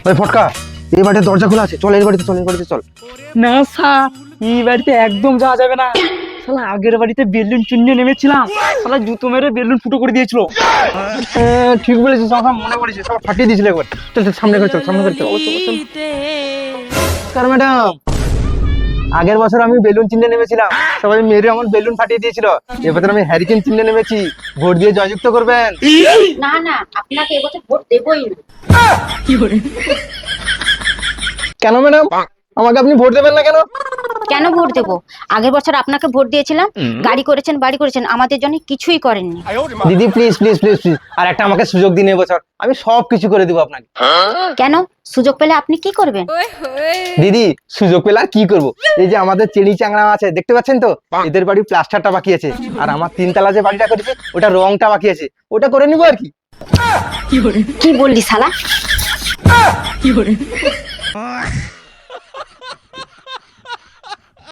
ওই ফটকা, এই বাড়িতে দরজা খোলা আছে, চল এই বাড়িতে, চল এই বাড়িতে চল। না স্যার, এই বাড়িতে একদম যাওয়া যাবে না। শালা আগের বাড়িতে বেলুন চুন্নে নেমেছিলাম, শালা জুতো মেরে বেলুন ফুটো করে দিয়েছিল। ঠিক বলেছিস, আমার মনে পড়েছে, সব ফাটিয়ে দিয়েছিল একবার। চল চল, সামনে করে চল, সামনে করে চল। নমস্কার ম্যাডাম, আগের বছর আমি বেলুন চিহ্নে নেমেছিলাম, সবাই মেরে আমার বেলুন ফাটিয়ে দিয়েছিল। এবার আমি হ্যারিকেন চিহ্নে নেমেছি, ভোট দিয়ে জয়যুক্ত করবেন। না না, আপনাকে এবছর ভোট দেবই না। কেন ম্যাডাম, আমাকে আপনি ভোট দেবেন না কেন? কেন ভোট দেব? আগের বছর আপনাকে ভোট দিয়েছিলাম, গাড়ি করেছেন, বাড়ি করেছেন, আমাদের জন্য কিছুই করেননি। দিদি প্লিজ প্লিজ প্লিজ প্লিজ, আর একটা আমাকে সুযোগ দিন এবছর, আমি সব কিছু করে দিব আপনাকে। কেন? সুযোগ পেলে আপনি কি করবেন? দিদি সুযোগ পেলে আর কি করবো, এই যে আমাদের চেনি চাংড়া আছে দেখতে পাচ্ছেন তো, এদের বাড়ি প্লাস্টারটা বাকি আছে, আর আমার তিনতলা যে বাড়িটা করেছে ওটা রংটা বাকি আছে, ওটা করে নিবো আর কি। কি বললি শালা?